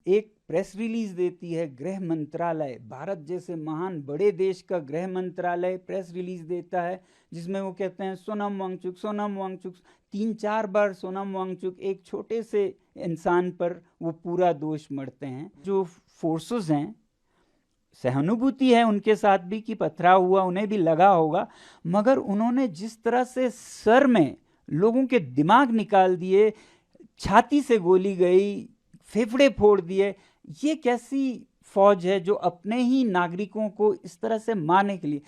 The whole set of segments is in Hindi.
एक प्रेस रिलीज देती है गृह मंत्रालय, भारत जैसे महान बड़े देश का गृह मंत्रालय प्रेस रिलीज देता है जिसमें वो कहते हैं सोनम वांगचुक 3-4 बार सोनम वांगचुक, एक छोटे से इंसान पर वो पूरा दोष मढ़ते हैं। जो फोर्सेस हैं, सहानुभूति है उनके साथ भी कि पथराव हुआ, उन्हें भी लगा होगा, मगर उन्होंने जिस तरह से सर में लोगों के दिमाग निकाल दिए, छाती से गोली गई, फेफड़े फोड़ दिए, ये कैसी फौज है जो अपने ही नागरिकों को इस तरह से मारने के लिए।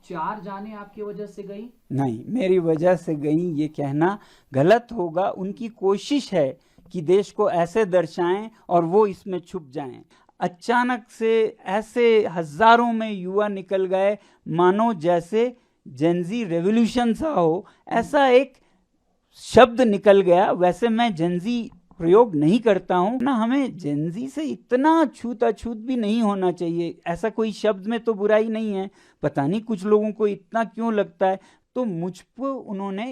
4 जाने आपकी वजह से गई? नहीं, मेरी वजह से गई ये कहना गलत होगा। उनकी कोशिश है कि देश को ऐसे दर्शाएं और वो इसमें छुप जाएं। अचानक से ऐसे हजारों में युवा निकल गए, मानो जैसे जेनजी रेवोल्यूशन सा हो, ऐसा एक शब्द निकल गया। वैसे मैं जेनजी प्रयोग नहीं करता हूं ना, हमें जेनजी से इतना छूत-अछूत भी नहीं होना चाहिए। ऐसा कोई शब्द में तो बुराई नहीं है, पता नहीं कुछ लोगों को इतना क्यों लगता है। तो मुझ पर उन्होंने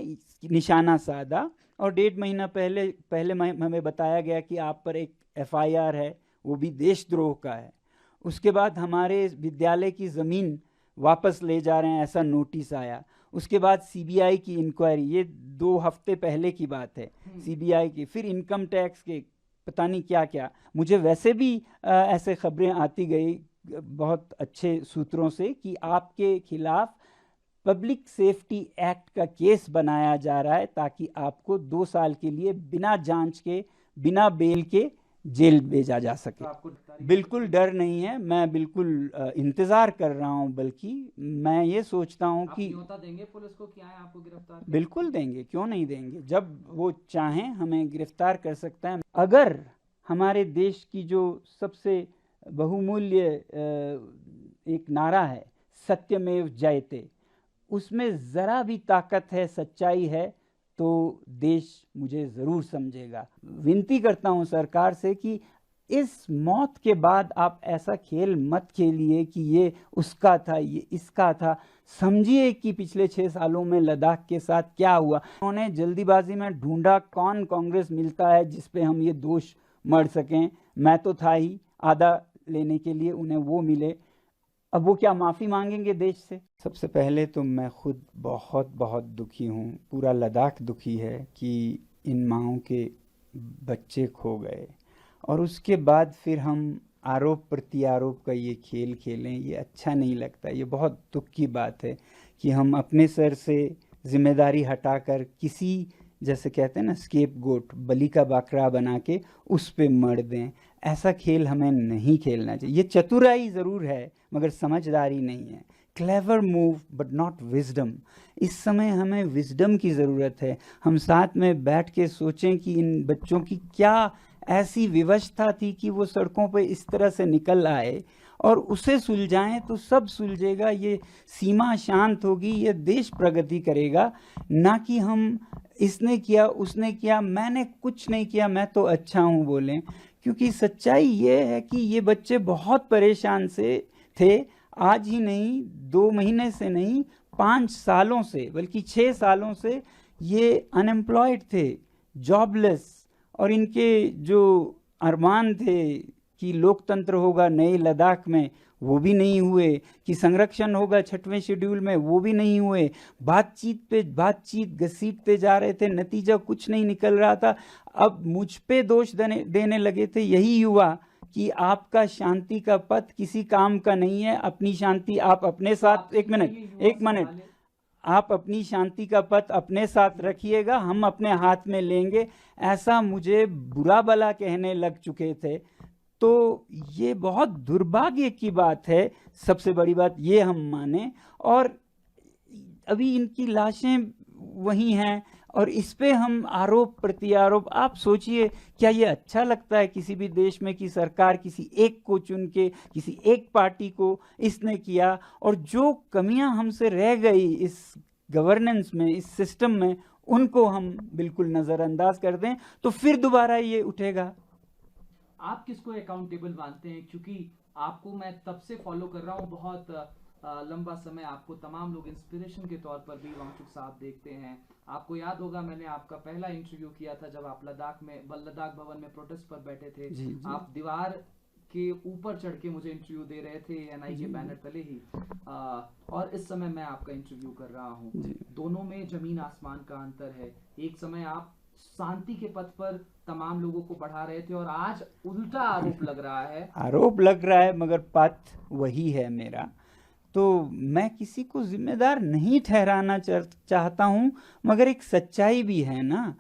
निशाना साधा और 1.5 महीना पहले हमें बताया गया कि आप पर एक FIR है, वो भी देशद्रोह का है। उसके बाद हमारे विद्यालय की ज़मीन वापस ले जा रहे हैं, ऐसा नोटिस आया। उसके बाद CBI की इंक्वायरी, ये 2 हफ्ते पहले की बात है, CBI की, फिर इनकम टैक्स के, पता नहीं क्या क्या। मुझे वैसे भी ऐसे खबरें आती गई बहुत अच्छे सूत्रों से कि आपके खिलाफ पब्लिक सेफ्टी एक्ट का केस बनाया जा रहा है ताकि आपको 2 साल के लिए बिना जांच के, बिना बेल के जेल भेजा जा सके। तो बिल्कुल डर नहीं है, मैं बिल्कुल इंतज़ार कर रहा हूं। बल्कि मैं ये सोचता हूं कि न्योता देंगे पुलिस को कि आए आपको गिरफ्तार? बिल्कुल देंगे, क्यों नहीं देंगे। जब वो चाहें हमें गिरफ्तार कर सकता है। अगर हमारे देश की जो सबसे बहुमूल्य एक नारा है सत्यमेव जयते, उसमें ज़रा भी ताकत है, सच्चाई है, तो देश मुझे ज़रूर समझेगा। विनती करता हूं सरकार से कि इस मौत के बाद आप ऐसा खेल मत खेलिए कि ये उसका था, ये इसका था। समझिए कि पिछले 6 सालों में लद्दाख के साथ क्या हुआ। उन्होंने जल्दीबाजी में ढूंढा कौन कांग्रेस मिलता है जिस पे हम ये दोष मढ़ सकें। मैं तो था ही आधा लेने के लिए, उन्हें वो मिले। अब वो क्या माफ़ी मांगेंगे देश से? सबसे पहले तो मैं खुद बहुत बहुत दुखी हूँ, पूरा लद्दाख दुखी है कि इन माओं के बच्चे खो गए। और उसके बाद फिर हम आरोप प्रत्यारोप का ये खेल खेलें, ये अच्छा नहीं लगता। ये बहुत दुख की बात है कि हम अपने सर से जिम्मेदारी हटाकर किसी, जैसे कहते हैं ना, स्केप गोट, बलि का बकरा बना के उस पे मर दें। ऐसा खेल हमें नहीं खेलना चाहिए। ये चतुराई ज़रूर है मगर समझदारी नहीं है। Clever move but not wisdom. इस समय हमें विजडम की ज़रूरत है। हम साथ में बैठ के सोचें कि इन बच्चों की क्या ऐसी विवशता थी कि वो सड़कों पे इस तरह से निकल आए, और उसे सुलझाएं तो सब सुलझेगा। ये सीमा शांत होगी, ये देश प्रगति करेगा। ना कि हम इसने किया उसने किया, मैंने कुछ नहीं किया, मैं तो अच्छा हूँ बोलें। क्योंकि सच्चाई ये है कि ये बच्चे बहुत परेशान से थे। आज ही नहीं, 2 महीने से नहीं, 5 सालों से, बल्कि 6 सालों से ये अनएम्प्लॉयड थे, जॉबलेस। और इनके जो अरमान थे कि लोकतंत्र होगा नए लद्दाख में, वो भी नहीं हुए। कि संरक्षण होगा 6वें शेड्यूल में, वो भी नहीं हुए। बातचीत पे बातचीत घसीटते जा रहे थे, नतीजा कुछ नहीं निकल रहा था। अब मुझ पे दोष देने लगे थे यही युवा कि आपका शांति का पथ किसी काम का नहीं है। अपनी शांति आप अपने साथ, एक मिनट, आप अपनी शांति का पथ अपने साथ रखिएगा, हम अपने हाथ में लेंगे। ऐसा मुझे बुरा भला कहने लग चुके थे। तो ये बहुत दुर्भाग्य की बात है। सबसे बड़ी बात ये हम माने, और अभी इनकी लाशें वही हैं और इस पे हम आरोप प्रत्यारोप। आप सोचिए, क्या ये अच्छा लगता है किसी भी देश में कि सरकार किसी एक को चुन के, किसी एक पार्टी को इसने किया, और जो कमियां हमसे रह गई इस गवर्नेंस में, इस सिस्टम में, उनको हम बिल्कुल नज़रअंदाज कर दें, तो फिर दोबारा ये उठेगा। आप किसको अकाउंटेबल मानते हैं? क्योंकि आपको मैं तब से फॉलो कर रहा हूँ, बहुत लंबा समय आपको तमाम लोग इंस्पिरेशन के तौर पर भी वांगचुक साहब देखते हैं। आपको याद होगा मैंने आपका पहला इंटरव्यू किया था जब आप लद्दाख भवन में प्रोटेस्ट पर बैठे थे। जी, जी। आप दीवार के ऊपर चढ़ के मुझे इंटरव्यू दे रहे थे एनआई के बैनर तले ही, और इस समय मैं आपका इंटरव्यू कर रहा हूँ। दोनों में जमीन आसमान का अंतर है। एक समय आप शांति के पथ पर तमाम लोगों को बढ़ा रहे थे और आज उल्टा आरोप लग रहा है मगर पथ वही है मेरा। तो मैं किसी को जिम्मेदार नहीं ठहराना चाहता हूँ, मगर एक सच्चाई भी है ना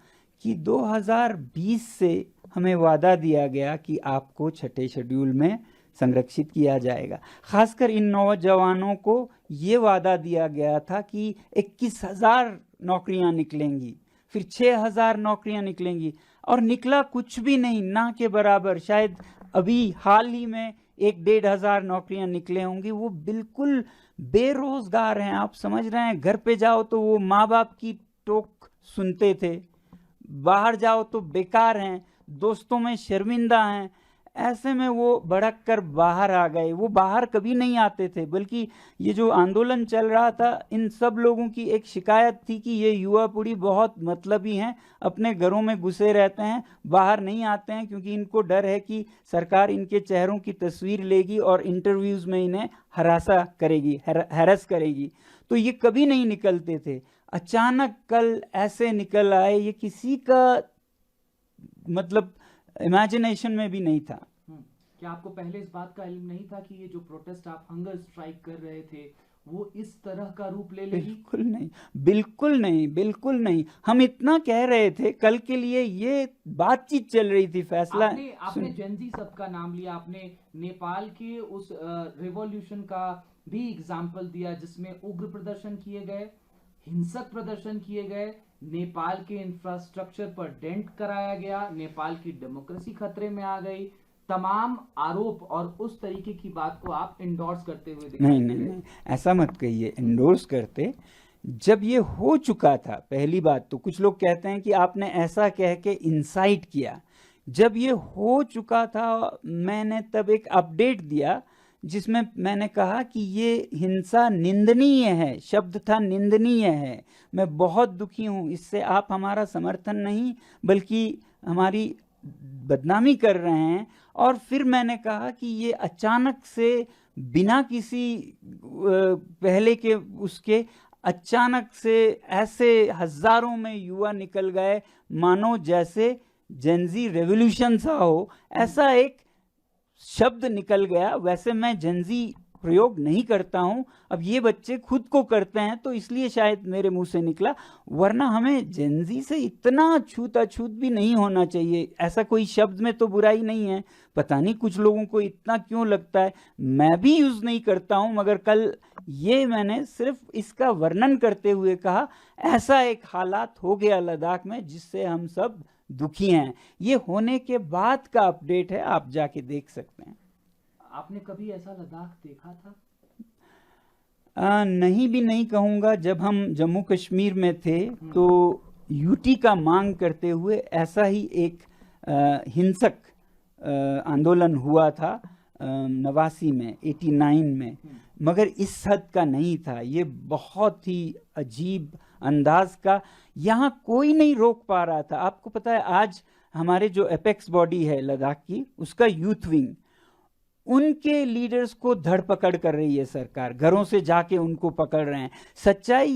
कि 2020 से हमें वादा दिया गया कि आपको छठे शेड्यूल में संरक्षित किया जाएगा। खासकर इन नौजवानों को ये वादा दिया गया था कि 21,000 नौकरियां निकलेंगी, फिर 6,000 नौकरियां निकलेंगी, और निकला कुछ भी नहीं, ना के बराबर। शायद अभी हाल ही में 1-1,500 नौकरियां निकले होंगी। वो बिल्कुल बेरोजगार हैं, आप समझ रहे हैं। घर पे जाओ तो वो माँ बाप की टोक सुनते थे, बाहर जाओ तो बेकार हैं, दोस्तों में शर्मिंदा हैं। ऐसे में वो भड़क कर बाहर आ गए। वो बाहर कभी नहीं आते थे, बल्कि ये जो आंदोलन चल रहा था, इन सब लोगों की एक शिकायत थी कि ये युवा पीढ़ी बहुत मतलबी हैं, अपने घरों में घुसे रहते हैं, बाहर नहीं आते हैं, क्योंकि इनको डर है कि सरकार इनके चेहरों की तस्वीर लेगी और इंटरव्यूज में इन्हें हैरस करेगी। तो ये कभी नहीं निकलते थे। अचानक कल ऐसे निकल आए, ये किसी का मतलब इमेजिनेशन में भी नहीं था। क्या आपको पहले इस बात का इल्म नहीं था कि ये जो प्रोटेस्ट आप हंगर स्ट्राइक कर रहे थे वो इस तरह का रूप ले लेगी? बिल्कुल नहीं, बिल्कुल नहीं, बिल्कुल नहीं। हम इतना कह रहे थे, कल के लिए ये बातचीत चल रही थी। फैसला आपने जेनजी सब का नाम लिया, आपने नेपाल के उस रिवॉल्यूशन का भी एग्जाम्पल दिया जिसमें उग्र प्रदर्शन किए गए, हिंसक प्रदर्शन किए गए, नेपाल के इंफ्रास्ट्रक्चर पर डेंट कराया गया, नेपाल की डेमोक्रेसी खतरे में आ गई। तमाम आरोप और उस तरीके की बात को आप इंडोर्स करते हुए दिखाई नहीं, नहीं, नहीं, ऐसा मत कहिए इंडोर्स करते। जब ये हो चुका था, पहली बात तो कुछ लोग कहते हैं कि आपने ऐसा कह के इंसाइट किया। जब ये हो चुका था, मैंने तब एक अपडेट दिया जिसमें मैंने कहा कि ये हिंसा निंदनीय है, शब्द था निंदनीय है, मैं बहुत दुखी हूँ, इससे आप हमारा समर्थन नहीं बल्कि हमारी बदनामी कर रहे हैं। और फिर मैंने कहा कि ये अचानक से बिना किसी पहले के उसके अचानक से ऐसे हजारों में युवा निकल गए, मानो जैसे जेनजी रेवोल्यूशन सा हो, ऐसा एक शब्द निकल गया। वैसे मैं जेनजी प्रयोग नहीं करता हूं, अब ये बच्चे खुद को करते हैं तो इसलिए शायद मेरे मुंह से निकला, वरना हमें जेनजी से इतना छूत-अछूत भी नहीं होना चाहिए। ऐसा कोई शब्द में तो बुराई नहीं है, पता नहीं कुछ लोगों को इतना क्यों लगता है। मैं भी यूज नहीं करता हूं, मगर कल ये मैंने सिर्फ इसका वर्णन करते हुए कहा, ऐसा एक हालात हो गया लद्दाख में जिससे हम सब दुखी हैं। ये होने के बाद का अपडेट है, आप जाके देख सकते हैं। आपने कभी ऐसा लद्दाख देखा था? नहीं भी नहीं कहूँगा। जब हम जम्मू कश्मीर में थे तो यूटी का मांग करते हुए ऐसा ही एक हिंसक आंदोलन हुआ था 89 में, 89 में, मगर इस हद का नहीं था। ये बहुत ही अजीब अंदाज का, यहाँ कोई नहीं रोक पा रहा था। आपको पता है आज हमारे जो एपेक्स बॉडी है लद्दाख की, उसका यूथ विंग, उनके लीडर्स को धरपकड़ कर रही है सरकार, घरों से जाके उनको पकड़ रहे हैं। सच्चाई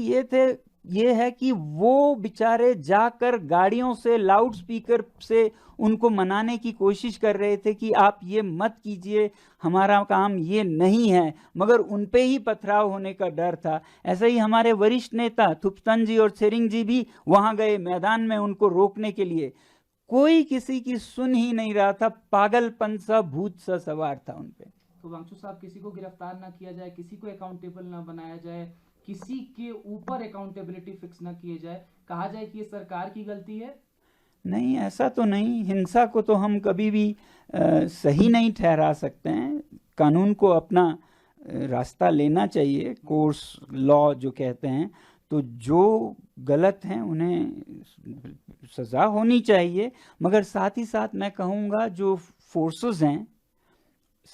ये है कि वो बेचारे जाकर गाड़ियों से लाउड स्पीकर से उनको मनाने की कोशिश कर रहे थे कि आप ये मत कीजिए, हमारा काम ये नहीं है, मगर उन पे ही पथराव होने का डर था। ऐसे ही हमारे वरिष्ठ नेता थुप्तन जी और सेरिंग जी भी वहां गए मैदान में उनको रोकने के लिए, कोई किसी की सुन ही नहीं रहा था। पागलपन सा, भूत सा सवार था उन पे। तो वांगचुक साहब, किसी को गिरफ्तार ना किया जाए, किसी को अकाउंटेबल ना बनाया जाए, किसी के ऊपर अकाउंटेबिलिटी फिक्स ना किए जाए, कहा जाए कि ये सरकार की गलती है? नहीं, ऐसा तो नहीं। हिंसा को तो हम कभी भी सही नहीं ठहरा सकते हैं। कानून को अपना रास्ता लेना चाहिए, कोर्स लॉ जो कहते हैं। तो जो गलत हैं उन्हें सज़ा होनी चाहिए, मगर साथ ही साथ मैं कहूँगा जो फोर्सेस हैं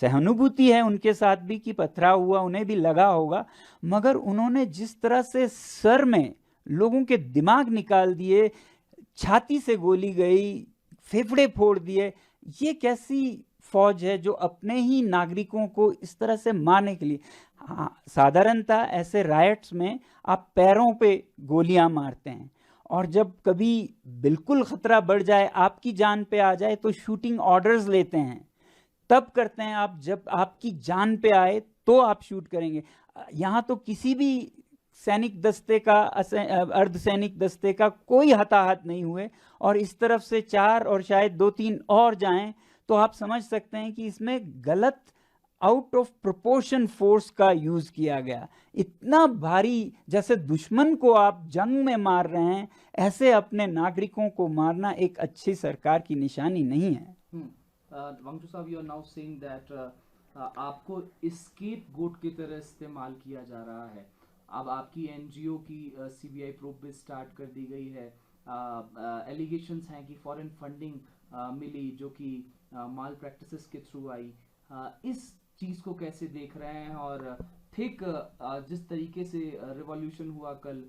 सहानुभूति है उनके साथ भी कि पथराव हुआ, उन्हें भी लगा होगा, मगर उन्होंने जिस तरह से सर में लोगों के दिमाग निकाल दिए, छाती से गोली गई, फेफड़े फोड़ दिए, ये कैसी फौज है जो अपने ही नागरिकों को इस तरह से मारने के लिए। हाँ, साधारणतः ऐसे रायट्स में आप पैरों पे गोलियां मारते हैं, और जब कभी बिल्कुल खतरा बढ़ जाए, आपकी जान पे आ जाए, तो शूटिंग ऑर्डर्स लेते हैं, तब करते हैं आप। जब आपकी जान पे आए तो आप शूट करेंगे। यहाँ तो किसी भी सैनिक दस्ते का, अर्धसैनिक दस्ते का कोई हताहत नहीं हुए, और इस तरफ से 4 और शायद 2-3 और जाएं, तो आप समझ सकते हैं कि इसमें गलत, आउट ऑफ प्रोपोर्शन फोर्स का यूज किया गया। इतना भारी, जैसे दुश्मन को आप जंग में मार रहे हैं, ऐसे अपने नागरिकों को मारना एक अच्छी सरकार की निशानी नहीं है। वांगचुक साहब, you are now saying that आपको स्केप गोट की तरह इस्तेमाल किया जा रहा है। अब आपकी एनजीओ की सीबीआई प्रोब भी स्टार्ट कर दी गई है। एलिगेशंस हैं कि फॉरेन फंडिंग मिली जो कि माल प्रैक्टिसेस के थ्रू आई। इस चीज को कैसे देख रहे हैं? और ठीक जिस तरीके से रिवॉल्यूशन हुआ कल,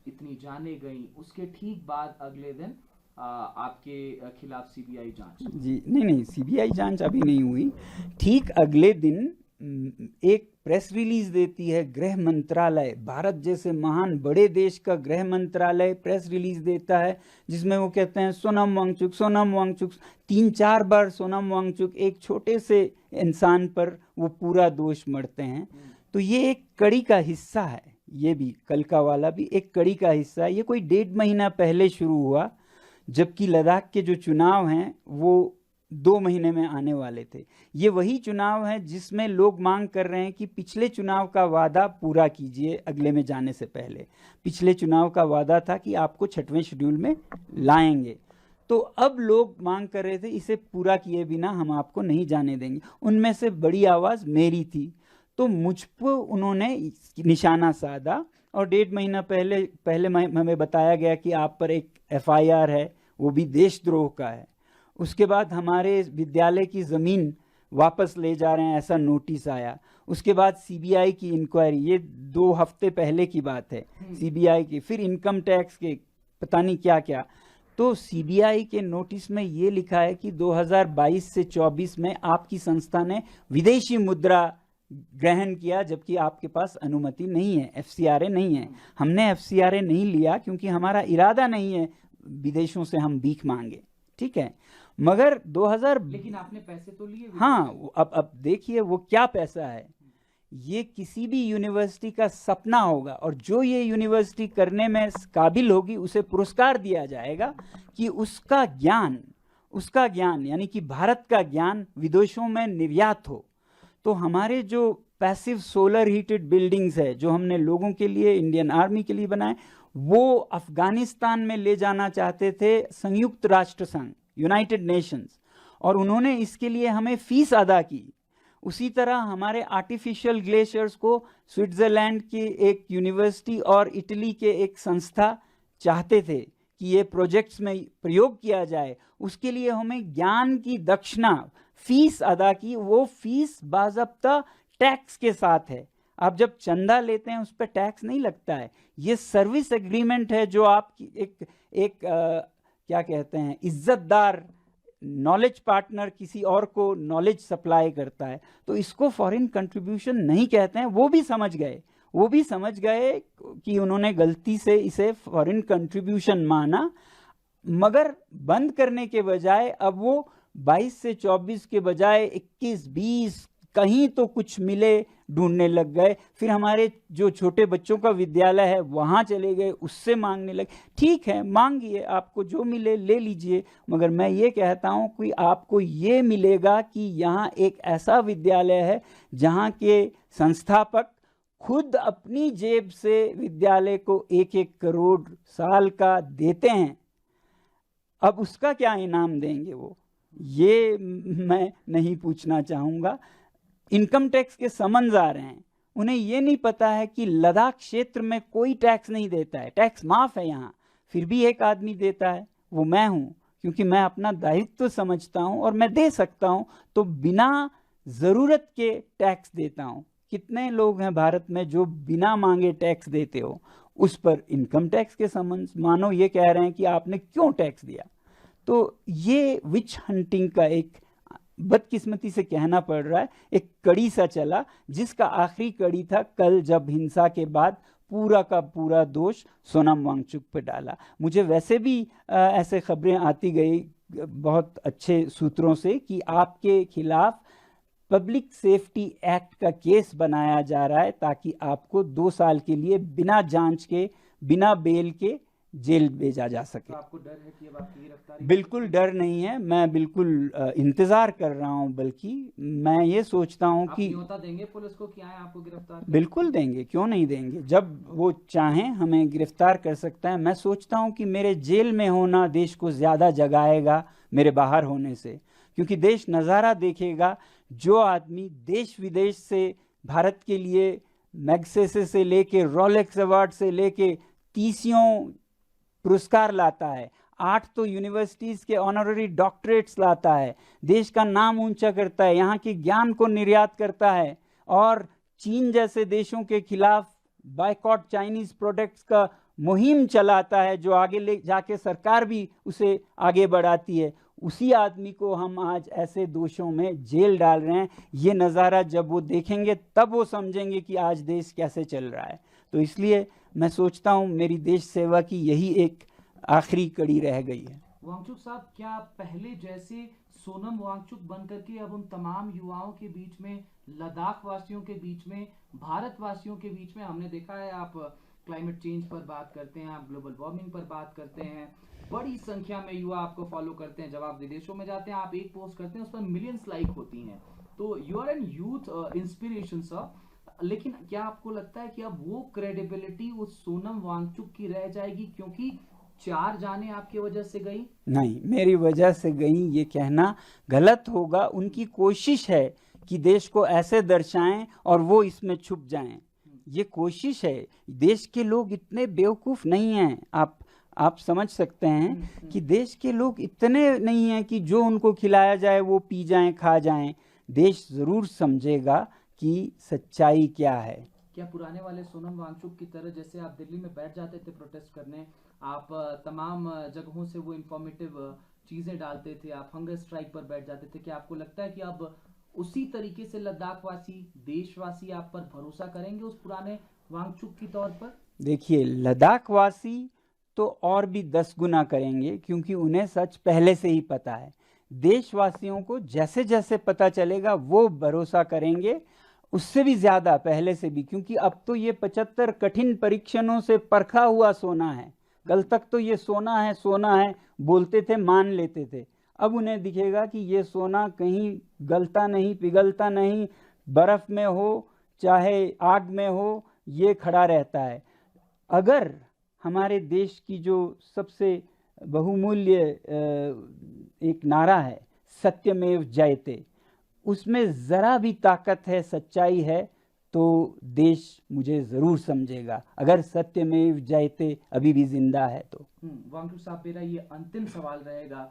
इतनी जाने गई, उसके ठीक बाद अगले दिन आपके खिलाफ सीबीआई जांच। जी नहीं, सीबीआई जांच अभी नहीं हुई। ठीक अगले दिन एक प्रेस रिलीज देती है गृह मंत्रालय, भारत जैसे महान बड़े देश का गृह मंत्रालय प्रेस रिलीज देता है, जिसमें वो कहते हैं सोनम वांगचुक, सोनम वांगचुक। 3-4 बार सोनम वांगचुक, एक छोटे से इंसान पर वो पूरा दोष मढ़ते हैं। तो ये एक कड़ी का हिस्सा है, ये भी कल का वाला भी एक कड़ी का हिस्सा है। ये कोई 1.5 महीना पहले शुरू हुआ, जबकि लद्दाख के जो चुनाव हैं वो 2 महीने में आने वाले थे। ये वही चुनाव है जिसमें लोग मांग कर रहे हैं कि पिछले चुनाव का वादा पूरा कीजिए अगले में जाने से पहले। पिछले चुनाव का वादा था कि आपको 6वें शेड्यूल में लाएंगे, तो अब लोग मांग कर रहे थे इसे पूरा किए बिना हम आपको नहीं जाने देंगे। उनमें से बड़ी आवाज़ मेरी थी, तो मुझ पर उन्होंने निशाना साधा, और 1.5 महीना पहले हमें बताया गया कि आप पर एक FIR है, वो भी देशद्रोह का है। उसके बाद हमारे विद्यालय की ज़मीन वापस ले जा रहे हैं, ऐसा नोटिस आया। उसके बाद सीबीआई की इंक्वायरी, ये 2 हफ्ते पहले की बात है, सीबीआई की, फिर इनकम टैक्स के, पता नहीं क्या क्या। तो सीबीआई के नोटिस में ये लिखा है कि 2022 से 24 में आपकी संस्था ने विदेशी मुद्रा ग्रहण किया, जबकि आपके पास अनुमति नहीं है, FCRA नहीं है। हमने FCRA नहीं लिया क्योंकि हमारा इरादा नहीं है विदेशों से हम भीख मांगे, ठीक है। मगर 2000, लेकिन आपने पैसे तो लिए। हाँ, अब देखिए वो क्या पैसा है। ये किसी भी यूनिवर्सिटी का सपना होगा, और जो ये यूनिवर्सिटी करने में काबिल होगी उसे पुरस्कार दिया जाएगा कि उसका ज्ञान यानी कि भारत का ज्ञान विदेशों में निर्यात हो। तो हमारे जो पैसिव सोलर हीटेड बिल्डिंग्स है जो हमने लोगों के लिए, इंडियन आर्मी के लिए बनाए, वो अफगानिस्तान में ले जाना चाहते थे संयुक्त राष्ट्र संघ, यूनाइटेड नेशंस, और उन्होंने इसके लिए हमें फीस अदा की। उसी तरह हमारे आर्टिफिशियल ग्लेशियर्स को स्विट्जरलैंड की एक यूनिवर्सिटी और इटली के एक संस्था चाहते थे कि ये प्रोजेक्ट्स में प्रयोग किया जाए। उसके लिए हमें ज्ञान की दक्षिणा, फीस अदा की। वो फीस बाज़ाब्ता टैक्स के साथ है। आप जब चंदा लेते हैं उस पर टैक्स नहीं लगता है। ये सर्विस एग्रीमेंट है जो आपकी एक क्या कहते हैं, इज्जतदार नॉलेज पार्टनर किसी और को नॉलेज सप्लाई करता है। तो इसको फॉरेन कंट्रीब्यूशन नहीं कहते हैं। वो भी समझ गए कि उन्होंने गलती से इसे फॉरेन कंट्रीब्यूशन माना, मगर बंद करने के बजाय अब वो 22 से 24 के बजाय 21-20 कहीं तो कुछ मिले ढूंढने लग गए। फिर हमारे जो छोटे बच्चों का विद्यालय है वहाँ चले गए, उससे मांगने लगे। ठीक है, मांगिए, आपको जो मिले ले लीजिए, मगर मैं ये कहता हूँ कि आपको ये मिलेगा कि यहाँ एक ऐसा विद्यालय है जहाँ के संस्थापक खुद अपनी जेब से विद्यालय को 1-1 करोड़ साल का देते हैं। अब उसका क्या इनाम देंगे वो, ये मैं नहीं पूछना चाहूँगा। इनकम टैक्स के समन्स आ रहे हैं, उन्हें ये नहीं पता है कि लद्दाख क्षेत्र में कोई टैक्स नहीं देता है, टैक्स माफ़ है यहाँ, फिर भी एक आदमी देता है, वो मैं हूँ, क्योंकि मैं अपना दायित्व समझता हूँ और मैं दे सकता हूँ। तो बिना ज़रूरत के टैक्स देता हूँ। कितने लोग हैं भारत में जो बिना मांगे टैक्स देते हो, उस पर इनकम टैक्स के संबंध मानो ये कह रहे हैं कि आपने क्यों टैक्स दिया। तो ये विच हंटिंग का एक बदकिस्मती से कहना पड़ रहा है, एक कड़ी सा चला, जिसका आखिरी कड़ी था कल जब हिंसा के बाद पूरा का पूरा दोष सोनम वांगचुक पे डाला। मुझे वैसे भी ऐसे खबरें आती गई बहुत अच्छे सूत्रों से कि आपके खिलाफ पब्लिक सेफ्टी एक्ट का केस बनाया जा रहा है ताकि आपको 2 साल के लिए बिना जांच के, बिना बेल के जेल भेजा जा सके। तो आपको डर है कि अब आपकी गिरफ्तारी? बिल्कुल डर नहीं है, मैं बिल्कुल इंतजार कर रहा हूं। बल्कि मैं ये सोचता हूं कि न्योता देंगे पुलिस को कि आए आपको गिरफ्तार करें? बिल्कुल देंगे, क्यों नहीं देंगे। जब वो चाहें हमें गिरफ्तार कर सकता है। मैं सोचता हूं कि मेरे जेल में होना देश को ज्यादा जगाएगा मेरे बाहर होने से, क्योंकि देश नज़ारा देखेगा। जो आदमी देश विदेश से भारत के लिए मैग्सेसे से लेके रोलेक्स अवार्ड से लेके 30 पुरस्कार लाता है, 8 तो यूनिवर्सिटीज़ के ऑनररी डॉक्टरेट्स लाता है, देश का नाम ऊंचा करता है, यहाँ के ज्ञान को निर्यात करता है और चीन जैसे देशों के खिलाफ बायकॉट चाइनीज़ प्रोडक्ट्स का मुहिम चलाता है, जो आगे ले जाके सरकार भी उसे आगे बढ़ाती है। उसी आदमी को हम आज ऐसे दोषों में जेल डाल रहे हैं। ये नज़ारा जब वो देखेंगे तब वो समझेंगे कि आज देश कैसे चल रहा है। तो इसलिए मैं सोचता हूँ मेरी देश सेवा की यही एक आखिरी कड़ी रह गई है। वांगचुक साहब, क्या पहले जैसे सोनम वांगचुक बनकर के अब उन तमाम युवाओं के बीच में, लद्दाख वासियों के बीच में, भारतवासियों के बीच में, हमने देखा है आप क्लाइमेट चेंज पर बात करते हैं, आप ग्लोबल वार्मिंग पर बात करते हैं, बड़ी संख्या में युवा आपको फॉलो करते हैं। जब आप विदेशों में जाते हैं, आप एक पोस्ट करते हैं, उस पर मिलियंस लाइक होती हैं। तो you are an youth inspiration sir. लेकिन क्या आपको लगता है कि अब वो क्रेडिबिलिटी उस सोनम वांगचुक की रह जाएगी, क्योंकि 4 जाने आपकी वजह से गई? नहीं, मेरी वजह से गई ये कहना गलत होगा। उनकी कोशिश है कि देश को ऐसे दर्शाएं और वो इसमें छुप जाएं। ये कोशिश है। देश के लोग इतने बेवकूफ़ नहीं हैं। आप समझ सकते हैं कि देश के लोग इतने नहीं हैं कि जो उनको खिलाया जाए वो पी जाएं, खा जाएं। देश ज़रूर समझेगा कि सच्चाई क्या है। क्या पुराने वाले सोनम वांगचुक की तरह, जैसे आप दिल्ली में बैठ जाते थे प्रोटेस्ट करने, आप तमाम जगहों से वो इंफॉर्मेटिव चीज़ें डालते थे, आप हंगर स्ट्राइक पर बैठ जाते थे, क्या आपको लगता है कि अब उसी तरीके से लद्दाख वासी, देशवासी आप पर भरोसा करेंगे उस पुराने वांगचुक की तौर पर? देखिए, लद्दाख वासी तो और भी 10 गुना करेंगे, क्योंकि उन्हें सच पहले से ही पता है। देशवासियों को जैसे जैसे पता चलेगा वो भरोसा करेंगे, उससे भी ज़्यादा पहले से भी, क्योंकि अब तो ये 75 कठिन परीक्षणों से परखा हुआ सोना है। कल तक तो ये सोना है बोलते थे, मान लेते थे। अब उन्हें दिखेगा कि ये सोना कहीं गलता नहीं, पिघलता नहीं, बर्फ़ में हो चाहे आग में हो, ये खड़ा रहता है। अगर हमारे देश की जो सबसे बहुमूल्य एक नारा है, सत्यमेव जयते, उसमें ज़रा भी ताकत है, सच्चाई है, तो देश मुझे ज़रूर समझेगा। अगर सत्यमेव जयते अभी भी जिंदा है तो। वांगचुक साहब, मेरा ये अंतिम सवाल रहेगा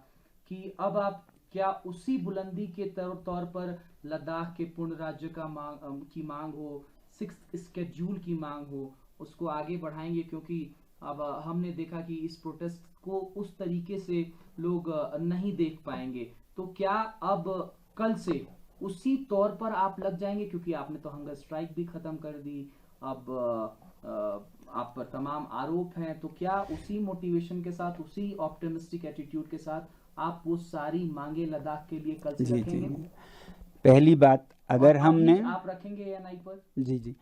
कि अब आप क्या उसी बुलंदी के तौर पर लद्दाख के पूर्ण राज्य की मांग हो, 6th स्केड्यूल की मांग हो, उसको आगे बढ़ाएंगे? क्योंकि अब हमने देखा कि इस प्रोटेस्ट को उस तरीके से लोग नहीं देख पाएंगे। तो क्या अब कल से उसी तौर पर आप लग जाएंगे? क्योंकि आपने तो हंगर स्ट्राइक भी खत्म कर दी, अब आप पर तमाम आरोप हैं, तो क्या उसी मोटिवेशन के साथ, उसी ऑप्टिमिस्टिक एटीट्यूड के साथ आप वो सारी मांगे लद्दाख के लिए कल से रखेंगे? पहली बात, अगर हमने आप रखेंगे एएनआई पर? जी,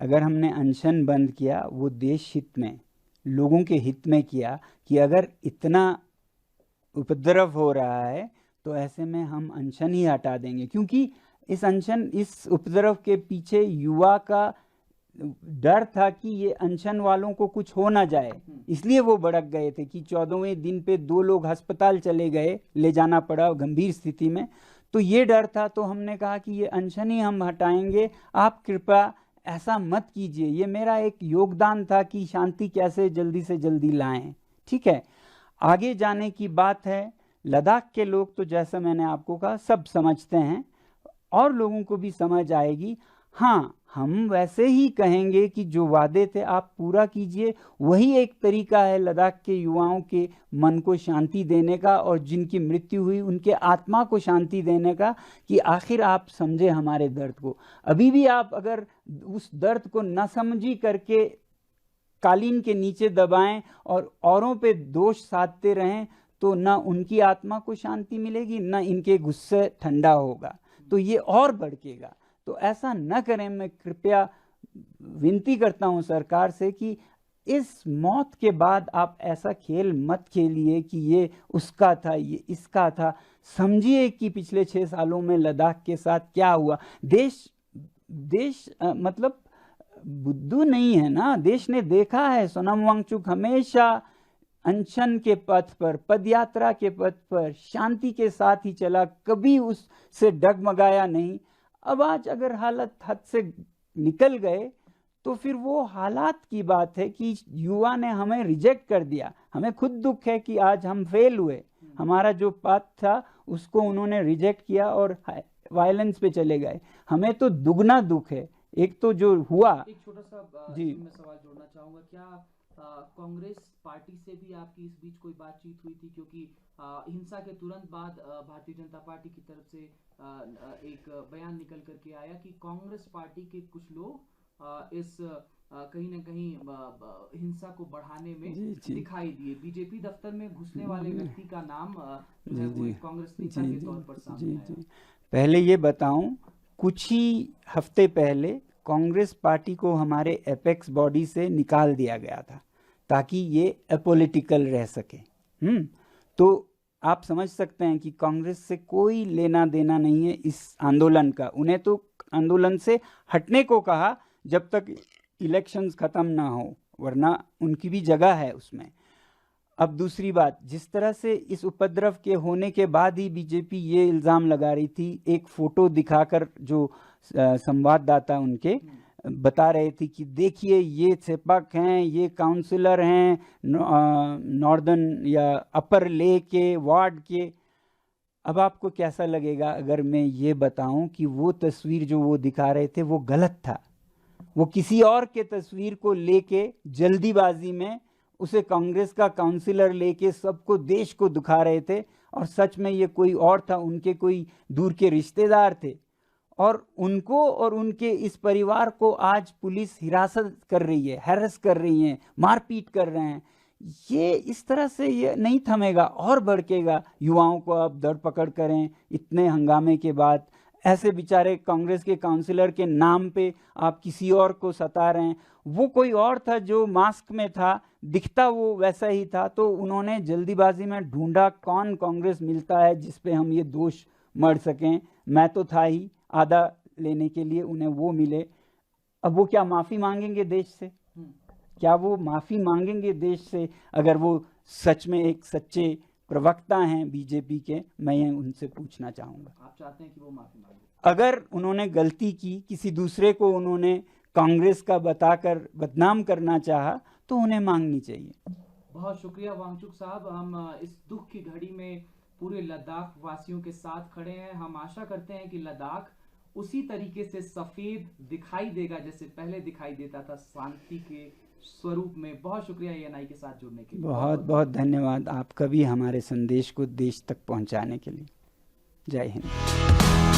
अगर हमने अनशन बंद किया वो देश हित में, लोगों के हित में किया कि अगर इतना उपद्रव हो रहा है तो ऐसे में हम अनशन ही हटा देंगे, क्योंकि इस उपद्रव के पीछे युवा का डर था कि ये अनशन वालों को कुछ हो ना जाए, इसलिए वो भड़क गए थे कि 14वें दिन पे 2 लोग अस्पताल चले गए, ले जाना पड़ा गंभीर स्थिति में। तो ये डर था, तो हमने कहा कि ये अनशन ही हम हटाएंगे, आप कृपया ऐसा मत कीजिए। ये मेरा एक योगदान था कि शांति कैसे जल्दी से जल्दी लाएं। ठीक है, आगे जाने की बात है। लद्दाख के लोग तो जैसा मैंने आपको कहा सब समझते हैं। और लोगों को भी समझ आएगी। हाँ, हम वैसे ही कहेंगे कि जो वादे थे आप पूरा कीजिए, वही एक तरीका है लद्दाख के युवाओं के मन को शांति देने का और जिनकी मृत्यु हुई उनके आत्मा को शांति देने का, कि आखिर आप समझे हमारे दर्द को। अभी भी आप अगर उस दर्द को न समझी करके कालीन के नीचे दबाएं और औरों पे दोष साधते रहें, तो न उनकी आत्मा को शांति मिलेगी, न इनके गुस्से ठंडा होगा, तो ये और भड़केगा। तो ऐसा न करें। मैं कृपया विनती करता हूं सरकार से कि इस मौत के बाद आप ऐसा खेल मत खेलिए कि ये उसका था, ये इसका था। समझिए कि पिछले 6 सालों में लद्दाख के साथ क्या हुआ। देश मतलब बुद्धू नहीं है ना, देश ने देखा है। सोनम वांगचुक हमेशा अनशन के पथ पर, पदयात्रा के पथ पर शांति के साथ ही चला, कभी उससे डगमगाया नहीं। अब आज अगर हालत हद से निकल गए तो फिर वो हालात की बात है कि युवा ने हमें रिजेक्ट कर दिया। हमें खुद दुख है कि आज हम फेल हुए, हमारा जो पाथ था उसको उन्होंने रिजेक्ट किया और वायलेंस पे चले गए। हमें तो दुगना दुख है। एक तो जो हुआ, एक छोटा सा जी मैं सवाल जोड़ना चाहूंगा, क्या कांग्रेस पार्टी से भी आपकी इस बीच कोई बातचीत हुई थी? क्योंकि हिंसा के तुरंत बाद भारतीय जनता पार्टी की तरफ से एक बयान निकल करके आया कि कांग्रेस पार्टी के कुछ लोग इस कहीं ना कहीं हिंसा को बढ़ाने में दिखाई दिए। बीजेपी दफ्तर में घुसने वाले व्यक्ति का नाम जो है वो एक कांग्रेस नेता के तौर पर सामने आया। पहले ये बताऊं, कुछ ही हफ्ते पहले कांग्रेस पार्टी को हमारे एपेक्स बॉडी से निकाल दिया गया था ताकि ये अपॉलिटिकल रह सके। तो आप समझ सकते हैं कि कांग्रेस से कोई लेना देना नहीं है इस आंदोलन का। उन्हें तो आंदोलन से हटने को कहा जब तक इलेक्शंस खत्म ना हो, वरना उनकी भी जगह है उसमें। अब दूसरी बात, जिस तरह से इस उपद्रव के होने के बाद ही बीजेपी ये इल्ज़ाम लगा रही थी, एक फ़ोटो दिखाकर जो संवाददाता उनके बता रहे थे कि देखिए ये सेपक हैं, ये काउंसलर हैं नॉर्दर्न या अपर ले के वार्ड के। अब आपको कैसा लगेगा अगर मैं ये बताऊं कि वो तस्वीर जो वो दिखा रहे थे वो गलत था। वो किसी और के तस्वीर को लेके जल्दीबाजी में उसे कांग्रेस का काउंसलर लेके सबको, देश को दिखा रहे थे, और सच में ये कोई और था, उनके कोई दूर के रिश्तेदार थे। और उनको और उनके इस परिवार को आज पुलिस हिरासत कर रही है, हैरेस कर रही है, मारपीट कर रहे हैं। ये इस तरह से ये नहीं थमेगा और भड़केगा। युवाओं को आप धरपकड़ करें इतने हंगामे के बाद, ऐसे बेचारे कांग्रेस के काउंसलर के नाम पे आप किसी और को सता रहे हैं। वो कोई और था जो मास्क में था, दिखता वो वैसा ही था, तो उन्होंने जल्दीबाजी में ढूंढा कौन कांग्रेस मिलता है जिस पे हम ये दोष मढ़ सकें। मैं तो था ही आधा लेने के लिए, उन्हें वो मिले। अब वो क्या माफ़ी मांगेंगे देश से? क्या वो माफ़ी मांगेंगे देश से अगर वो सच में एक सच्चे प्रवक्ता हैं बीजेपी के? मैं ये उनसे पूछना चाहूँगा। आप चाहते हैं कि वो माफ़ी मांगे? अगर उन्होंने गलती की, किसी दूसरे को उन्होंने कांग्रेस का बताकर बदनाम करना चाहा, तो उन्हें मांगनी चाहिए। बहुत शुक्रिया वांगचुक साहब। हम इस दुख की घड़ी में पूरे लद्दाख वासियों के साथ खड़े हैं। हम आशा करते हैं कि लद्दाख उसी तरीके से सफेद दिखाई देगा जैसे पहले दिखाई देता था, शांति के स्वरूप में। बहुत शुक्रिया ENI के साथ जुड़ने के लिए। बहुत बहुत धन्यवाद आपका भी हमारे संदेश को देश तक पहुंचाने के लिए। जय हिंद।